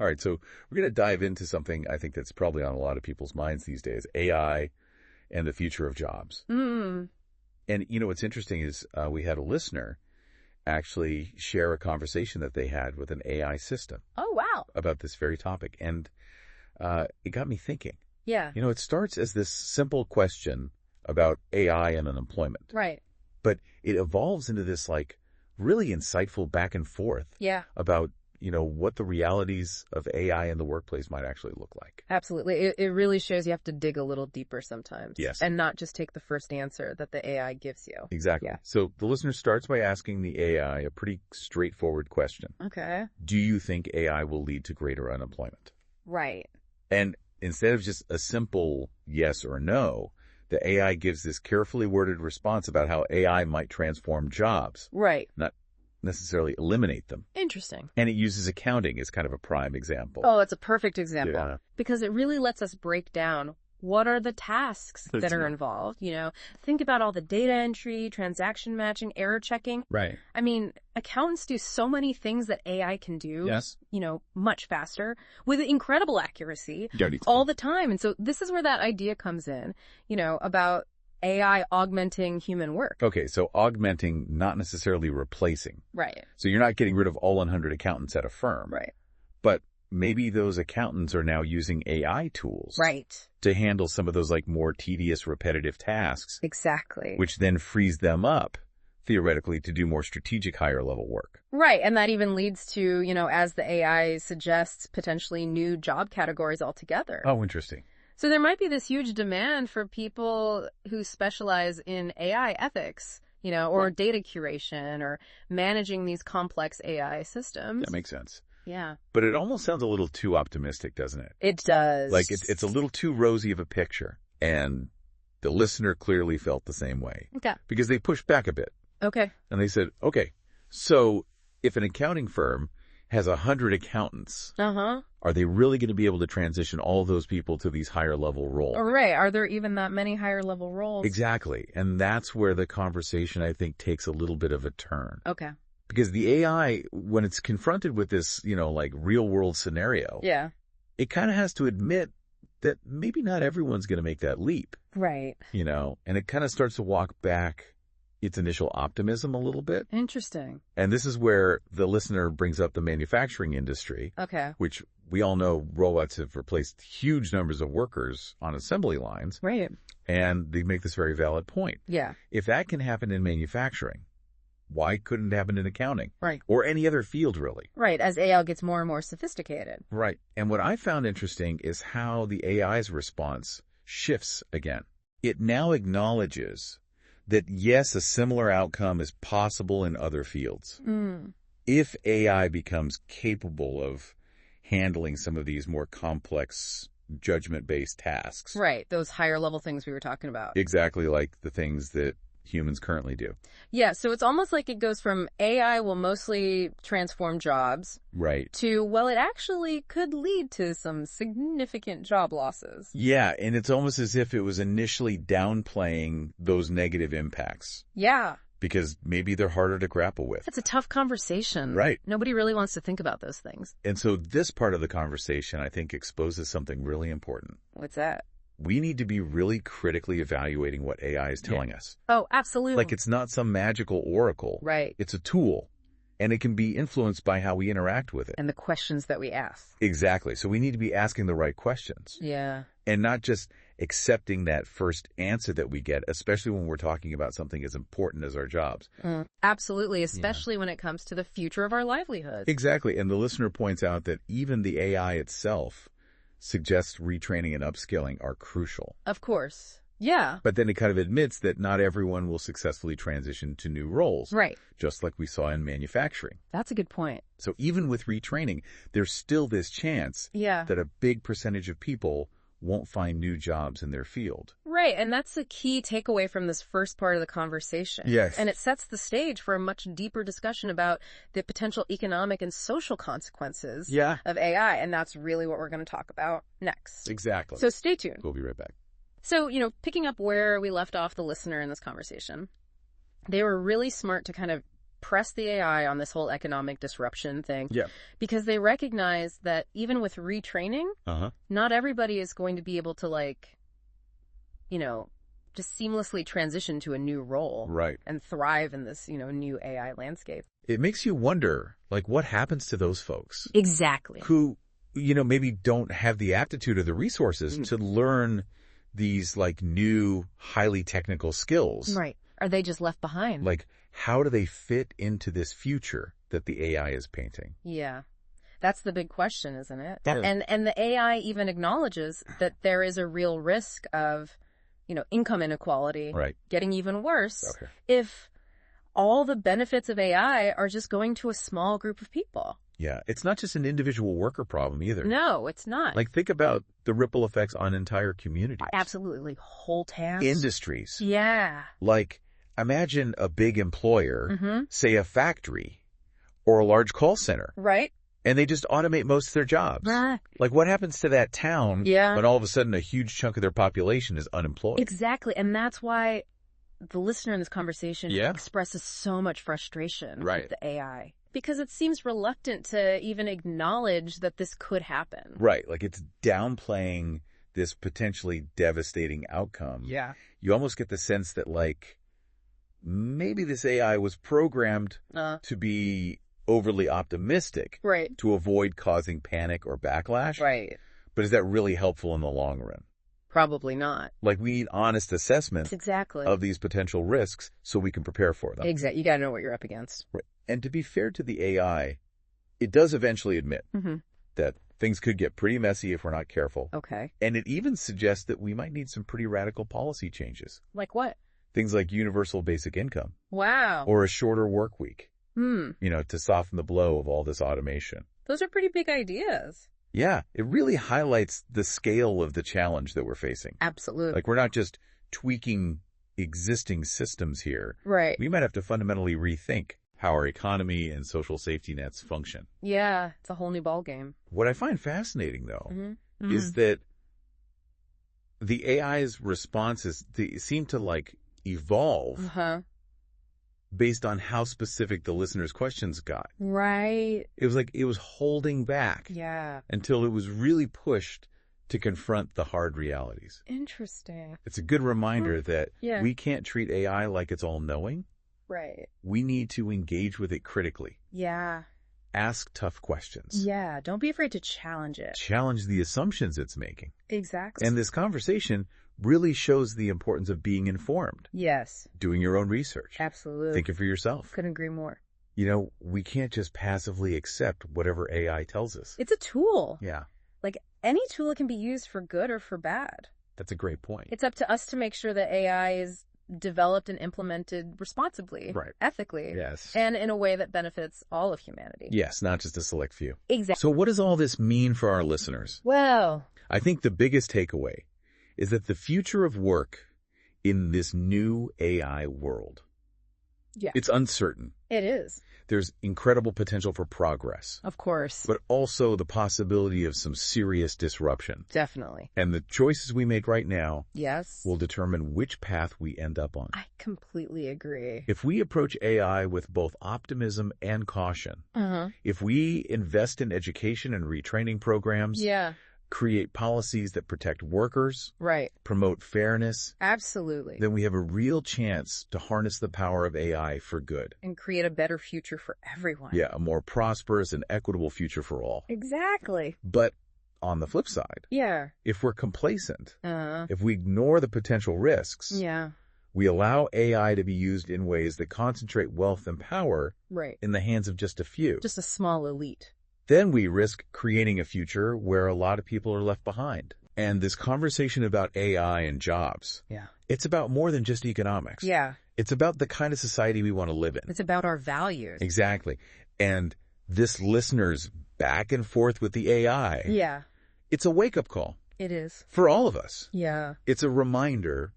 All right, so we're going to dive into something I think that's probably on a lot of people's minds these days, AI and the future of jobs. Mm. And, what's interesting is we had a listener actually share a conversation that they had with an AI system. Oh, wow. About this very topic. And it got me thinking. Yeah. It starts as this simple question about AI and unemployment. Right. But it evolves into this, really insightful back and forth about, what the realities of AI in the workplace might actually look like. Absolutely. It really shows you have to dig a little deeper sometimes. Yes. And not just take the first answer that the AI gives you. Exactly. Yeah. So the listener starts by asking the AI a pretty straightforward question. Okay. Do you think AI will lead to greater unemployment? Right. And instead of just a simple yes or no, the AI gives this carefully worded response about how AI might transform jobs. Right. Not necessarily eliminate them. Interesting. And it uses accounting as kind of a prime example. Oh, it's a perfect example. Yeah. Because it really lets us break down what are the tasks that are involved. Think about all the data entry, transaction matching, error checking. Right. I mean, accountants do so many things that AI can do, Yes. Much faster with incredible accuracy all the time. And so this is where that idea comes in, about AI augmenting human work. Okay, so augmenting, not necessarily replacing. Right. So you're not getting rid of all 100 accountants at a firm. Right. But maybe those accountants are now using AI tools. Right. To handle some of those more tedious, repetitive tasks. Exactly. Which then frees them up, theoretically, to do more strategic, higher level work. Right. And that even leads to, as the AI suggests, potentially new job categories altogether. Oh, interesting. So there might be this huge demand for people who specialize in AI ethics, or data curation or managing these complex AI systems. That makes sense. Yeah. But it almost sounds a little too optimistic, doesn't it? It does. It's a little too rosy of a picture. And the listener clearly felt the same way. Okay. Because they pushed back a bit. Okay. And they said, okay, so if an accounting firm has 100 accountants, are they really going to be able to transition all of those people to these higher level roles? Right. Are there even that many higher level roles? Exactly. And that's where the conversation, I think, takes a little bit of a turn. Okay. Because the AI, when it's confronted with this, real world scenario, it kind of has to admit that maybe not everyone's going to make that leap. Right. And it kind of starts to walk back its initial optimism a little bit. Interesting. And this is where the listener brings up the manufacturing industry. Okay. Which we all know robots have replaced huge numbers of workers on assembly lines. Right. And they make this very valid point. Yeah. If that can happen in manufacturing, why couldn't it happen in accounting? Right. Or any other field, really. Right, as AI gets more and more sophisticated. Right. And what I found interesting is how the AI's response shifts again. It now acknowledges that, yes, a similar outcome is possible in other fields. If AI becomes capable of handling some of these more complex judgment-based tasks. Right, those higher level things we were talking about. Exactly like the things that humans currently do. Yeah, so it's almost like it goes from AI will mostly transform jobs. Right. To, well, it actually could lead to some significant job losses. Yeah, and it's almost as if it was initially downplaying those negative impacts. Yeah. Because maybe they're harder to grapple with. That's a tough conversation. Right. Nobody really wants to think about those things. And so this part of the conversation, I think, exposes something really important. What's that? We need to be really critically evaluating what AI is telling us. Oh, absolutely. Like it's not some magical oracle. Right. It's a tool. And it can be influenced by how we interact with it. And the questions that we ask. Exactly. So we need to be asking the right questions. Yeah. And not just accepting that first answer that we get, especially when we're talking about something as important as our jobs. Absolutely, especially when it comes to the future of our livelihoods. Exactly. And the listener points out that even the AI itself suggests retraining and upskilling are crucial. Of course. Yeah. But then it kind of admits that not everyone will successfully transition to new roles. Right. Just like we saw in manufacturing. That's a good point. So even with retraining, there's still this chance that a big percentage of people won't find new jobs in their field. Right, and that's the key takeaway from this first part of the conversation. Yes. And it sets the stage for a much deeper discussion about the potential economic and social consequences of AI, and that's really what we're going to talk about next. Exactly. So stay tuned. We'll be right back. So, picking up where we left off the listener in this conversation, they were really smart to kind of press the AI on this whole economic disruption thing. Yeah. Because they recognize that even with retraining, not everybody is going to be able to, like, you know, just seamlessly transition to a new role. Right. And thrive in this, new AI landscape. It makes you wonder, like, what happens to those folks? Exactly. Who, maybe don't have the aptitude or the resources to learn these, like, new, highly technical skills. Right. Are they just left behind? Like, how do they fit into this future that the AI is painting? Yeah. That's the big question, isn't it? Yeah. And the AI even acknowledges that there is a real risk of, income inequality getting even worse if all the benefits of AI are just going to a small group of people. Yeah, it's not just an individual worker problem either. No, it's not. Like, think about the ripple effects on entire communities. Absolutely. Whole towns. Industries. Yeah. Like, imagine a big employer, say a factory or a large call center. Right. And they just automate most of their jobs. Right. Like, what happens to that town when all of a sudden a huge chunk of their population is unemployed? Exactly. And that's why the listener in this conversation expresses so much frustration with the AI. Because it seems reluctant to even acknowledge that this could happen. Right. Like, it's downplaying this potentially devastating outcome. Yeah. You almost get the sense that, like, maybe this AI was programmed to be overly optimistic to avoid causing panic or backlash. Right. But is that really helpful in the long run? Probably not. Like, we need honest assessment of these potential risks so we can prepare for them. Exactly. You got to know what you're up against. Right. And to be fair to the AI, it does eventually admit that things could get pretty messy if we're not careful. Okay. And it even suggests that we might need some pretty radical policy changes. Like what? Things like universal basic income. Wow. Or a shorter work week. To soften the blow of all this automation. Those are pretty big ideas. Yeah, it really highlights the scale of the challenge that we're facing. Absolutely. Like, we're not just tweaking existing systems here. Right. We might have to fundamentally rethink how our economy and social safety nets function. Yeah, it's a whole new ballgame. What I find fascinating, though, is that the AI's responses seem to, like, evolve based on how specific the listener's questions got. Right. It was like it was holding back until it was really pushed to confront the hard realities. Interesting. It's a good reminder that we can't treat AI like it's all-knowing. Right. We need to engage with it critically. Yeah. Ask tough questions. Yeah. Don't be afraid to challenge it. Challenge the assumptions it's making. Exactly. And this conversation really shows the importance of being informed. Yes. Doing your own research. Absolutely. Thinking for yourself. Couldn't agree more. We can't just passively accept whatever AI tells us. It's a tool. Yeah. Like, any tool can be used for good or for bad. That's a great point. It's up to us to make sure that AI is developed and implemented responsibly, ethically, and in a way that benefits all of humanity. Yes, not just a select few. Exactly. So what does all this mean for our listeners? Well, I think the biggest takeaway is that the future of work in this new AI world, it's uncertain. It is. There's incredible potential for progress. Of course. But also the possibility of some serious disruption. Definitely. And the choices we make right now yes, will determine which path we end up on. I completely agree. If we approach AI with both optimism and caution, if we invest in education and retraining programs, create policies that protect workers, promote fairness, absolutely, then we have a real chance to harness the power of AI for good. And create a better future for everyone. Yeah, a more prosperous and equitable future for all. Exactly. But on the flip side, if we're complacent, if we ignore the potential risks, we allow AI to be used in ways that concentrate wealth and power in the hands of just a few. Just a small elite. Then we risk creating a future where a lot of people are left behind. And this conversation about AI and jobs, it's about more than just economics. It's about the kind of society we want to live in. It's about our values. Exactly. And this listener's back and forth with the AI, it's a wake-up call. It is. For all of us. Yeah. It's a reminder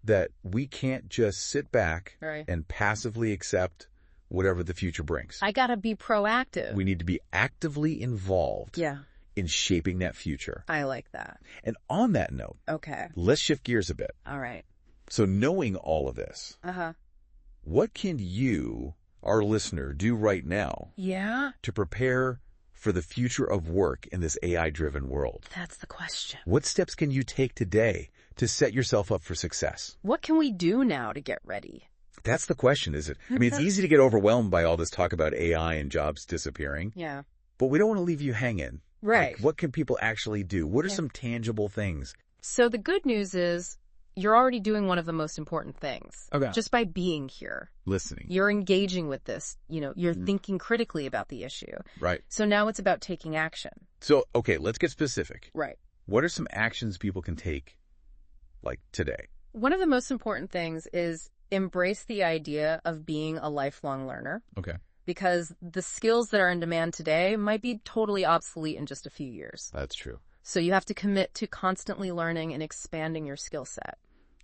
that we can't just sit back and passively accept whatever the future brings. I gotta be proactive. We need to be actively involved in shaping that future. I like that. And on that note, let's shift gears a bit. All right. So knowing all of this, what can you our listener do right now to prepare for the future of work in this AI-driven world? That's the question. What steps can you take today to set yourself up for success? What can we do now to get ready? That's the question, is it? I mean, it's easy to get overwhelmed by all this talk about AI and jobs disappearing. Yeah. But we don't want to leave you hanging. Right. Like, what can people actually do? What are some tangible things? So the good news is you're already doing one of the most important things. Okay. Just by being here. Listening. You're engaging with this. You know, you're thinking critically about the issue. Right. So now it's about taking action. So, okay, let's get specific. Right. What are some actions people can take, like, today? One of the most important things is embrace the idea of being a lifelong learner. Okay. Because the skills that are in demand today might be totally obsolete in just a few years. That's true. So you have to commit to constantly learning and expanding your skill set.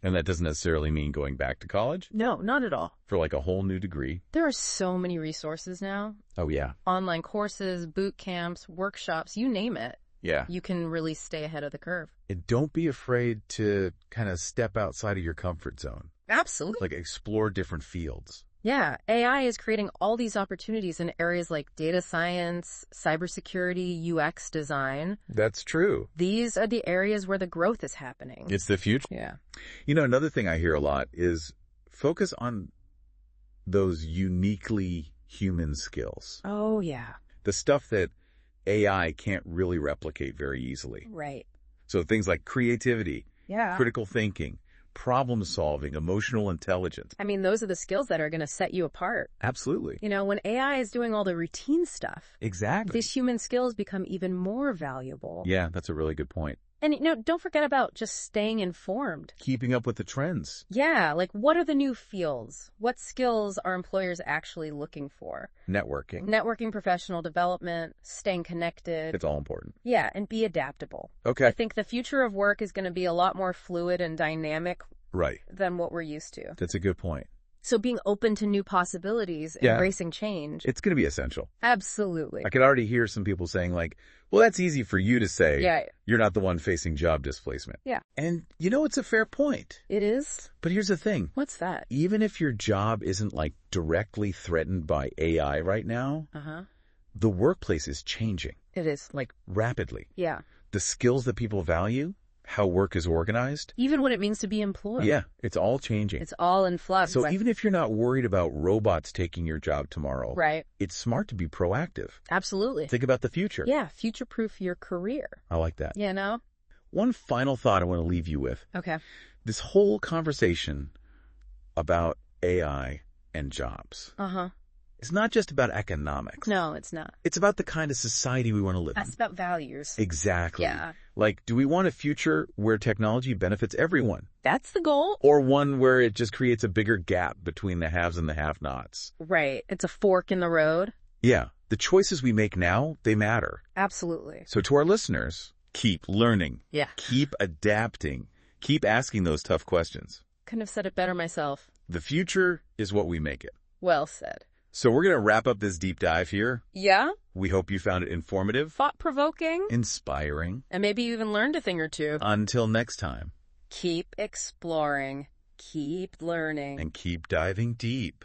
And that doesn't necessarily mean going back to college? No, not at all. For like a whole new degree? There are so many resources now. Oh, yeah. Online courses, boot camps, workshops, you name it. Yeah. You can really stay ahead of the curve. And don't be afraid to kind of step outside of your comfort zone. Absolutely. Like explore different fields. Yeah, AI is creating all these opportunities in areas like data science, cybersecurity, UX design. That's true. These are the areas where the growth is happening. It's the future. Yeah. You know, another thing I hear a lot is focus on those uniquely human skills. Oh, yeah. The stuff that AI can't really replicate very easily. Right. So things like creativity, critical thinking, problem solving, emotional intelligence. I mean, those are the skills that are going to set you apart. Absolutely. You know, when AI is doing all the routine stuff, exactly, these human skills become even more valuable. Yeah, that's a really good point. And, you know, don't forget about just staying informed. Keeping up with the trends. Yeah, like what are the new fields? What skills are employers actually looking for? Networking, professional development, staying connected. It's all important. Yeah, and be adaptable. Okay. I think the future of work is going to be a lot more fluid and dynamic than what we're used to. That's a good point. So being open to new possibilities, embracing change. It's going to be essential. Absolutely. I could already hear some people saying like, well, that's easy for you to say. Yeah. You're not the one facing job displacement. Yeah. And you know, it's a fair point. It is. But here's the thing. What's that? Even if your job isn't like directly threatened by AI right now, the workplace is changing. It is. Like rapidly. Yeah. The skills that people value, how work is organized. Even what it means to be employed. Yeah, it's all changing. It's all in flux. So even if you're not worried about robots taking your job tomorrow, it's smart to be proactive. Absolutely. Think about the future. Yeah, future-proof your career. I like that. You know? One final thought I want to leave you with. Okay. This whole conversation about AI and jobs. It's not just about economics. No, it's not. It's about the kind of society we want to live in. It's about values. Exactly. Yeah. Like, do we want a future where technology benefits everyone? That's the goal. Or one where it just creates a bigger gap between the haves and the have-nots? Right. It's a fork in the road. Yeah. The choices we make now, they matter. Absolutely. So to our listeners, keep learning. Yeah. Keep adapting. Keep asking those tough questions. Couldn't have said it better myself. The future is what we make it. Well said. So we're going to wrap up this deep dive here. Yeah? We hope you found it informative, thought-provoking, inspiring, and maybe you even learned a thing or two. Until next time. Keep exploring, keep learning, and keep diving deep.